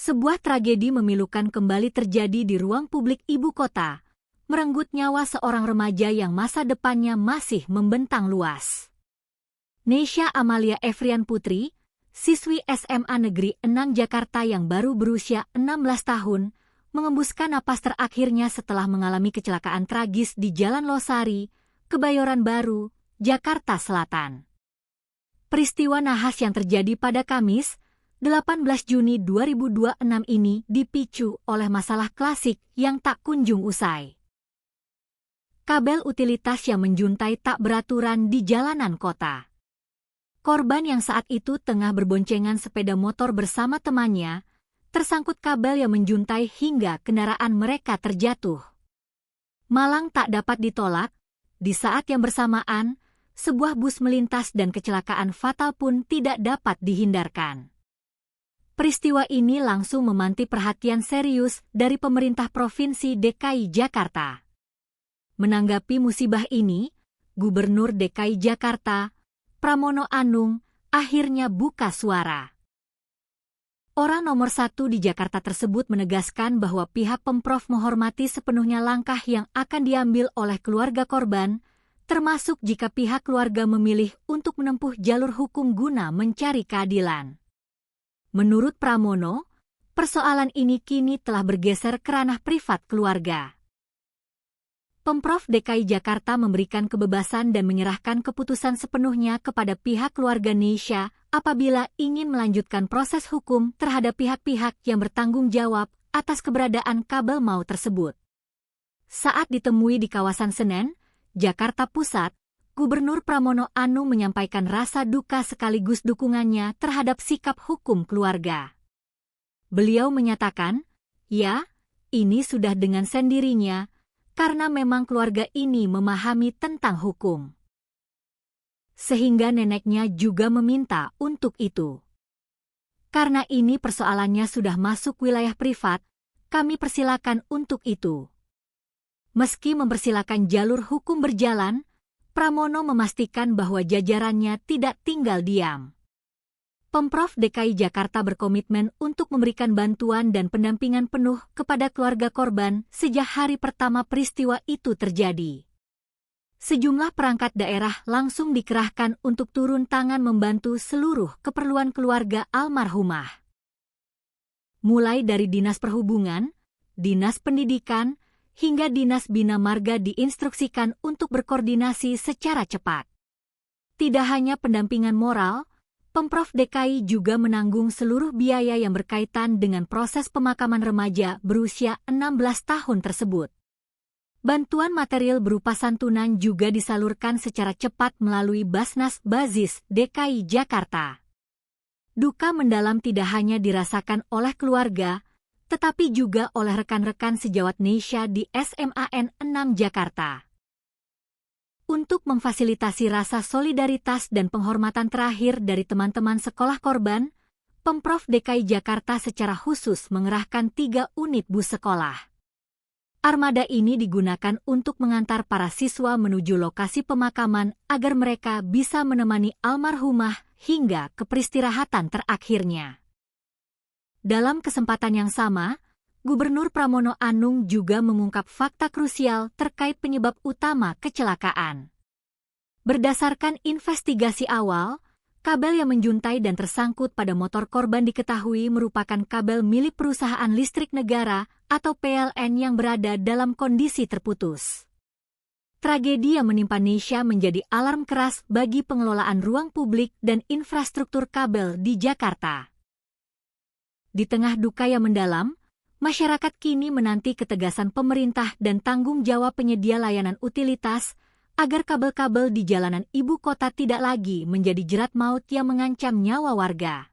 Sebuah tragedi memilukan kembali terjadi di ruang publik ibu kota, merenggut nyawa seorang remaja yang masa depannya masih membentang luas. Neysha Amalia Efrian Putri, siswi SMA Negeri 6 Jakarta yang baru berusia 16 tahun, mengembuskan napas terakhirnya setelah mengalami kecelakaan tragis di Jalan Losari, Kebayoran Baru, Jakarta Selatan. Peristiwa nahas yang terjadi pada Kamis, 18 Juni 2026 ini dipicu oleh masalah klasik yang tak kunjung usai. Kabel utilitas yang menjuntai tak beraturan di jalanan kota. Korban yang saat itu tengah berboncengan sepeda motor bersama temannya, tersangkut kabel yang menjuntai hingga kendaraan mereka terjatuh. Malang tak dapat ditolak, di saat yang bersamaan, sebuah bus melintas dan kecelakaan fatal pun tidak dapat dihindarkan. Peristiwa ini langsung memanti perhatian serius dari pemerintah Provinsi DKI Jakarta. Menanggapi musibah ini, Gubernur DKI Jakarta, Pramono Anung, akhirnya buka suara. Orang nomor 1 di Jakarta tersebut menegaskan bahwa pihak Pemprov menghormati sepenuhnya langkah yang akan diambil oleh keluarga korban, termasuk jika pihak keluarga memilih untuk menempuh jalur hukum guna mencari keadilan. Menurut Pramono, persoalan ini kini telah bergeser ke ranah privat keluarga. Pemprov DKI Jakarta memberikan kebebasan dan menyerahkan keputusan sepenuhnya kepada pihak keluarga Neysha apabila ingin melanjutkan proses hukum terhadap pihak-pihak yang bertanggung jawab atas keberadaan kabel maut tersebut. Saat ditemui di kawasan Senen, Jakarta Pusat, Gubernur Pramono Anung menyampaikan rasa duka sekaligus dukungannya terhadap sikap hukum keluarga. Beliau menyatakan, ya, ini sudah dengan sendirinya, karena memang keluarga ini memahami tentang hukum. Sehingga neneknya juga meminta untuk itu. Karena ini persoalannya sudah masuk wilayah privat, kami persilakan untuk itu. Meski mempersilakan jalur hukum berjalan, Pramono memastikan bahwa jajarannya tidak tinggal diam. Pemprov DKI Jakarta berkomitmen untuk memberikan bantuan dan pendampingan penuh kepada keluarga korban sejak hari pertama peristiwa itu terjadi. Sejumlah perangkat daerah langsung dikerahkan untuk turun tangan membantu seluruh keperluan keluarga almarhumah. Mulai dari Dinas Perhubungan, Dinas Pendidikan, hingga Dinas Bina Marga diinstruksikan untuk berkoordinasi secara cepat. Tidak hanya pendampingan moral, Pemprov DKI juga menanggung seluruh biaya yang berkaitan dengan proses pemakaman remaja berusia 16 tahun tersebut. Bantuan material berupa santunan juga disalurkan secara cepat melalui Basnas Bazis DKI Jakarta. Duka mendalam tidak hanya dirasakan oleh keluarga, tetapi juga oleh rekan-rekan sejawat Neysha di SMAN 6 Jakarta. Untuk memfasilitasi rasa solidaritas dan penghormatan terakhir dari teman-teman sekolah korban, Pemprov DKI Jakarta secara khusus mengerahkan 3 unit bus sekolah. Armada ini digunakan untuk mengantar para siswa menuju lokasi pemakaman agar mereka bisa menemani almarhumah hingga ke peristirahatan terakhirnya. Dalam kesempatan yang sama, Gubernur Pramono Anung juga mengungkap fakta krusial terkait penyebab utama kecelakaan. Berdasarkan investigasi awal, kabel yang menjuntai dan tersangkut pada motor korban diketahui merupakan kabel milik perusahaan listrik negara atau PLN yang berada dalam kondisi terputus. Tragedi yang menimpa Neysha menjadi alarm keras bagi pengelolaan ruang publik dan infrastruktur kabel di Jakarta. Di tengah duka yang mendalam, masyarakat kini menanti ketegasan pemerintah dan tanggung jawab penyedia layanan utilitas agar kabel-kabel di jalanan ibu kota tidak lagi menjadi jerat maut yang mengancam nyawa warga.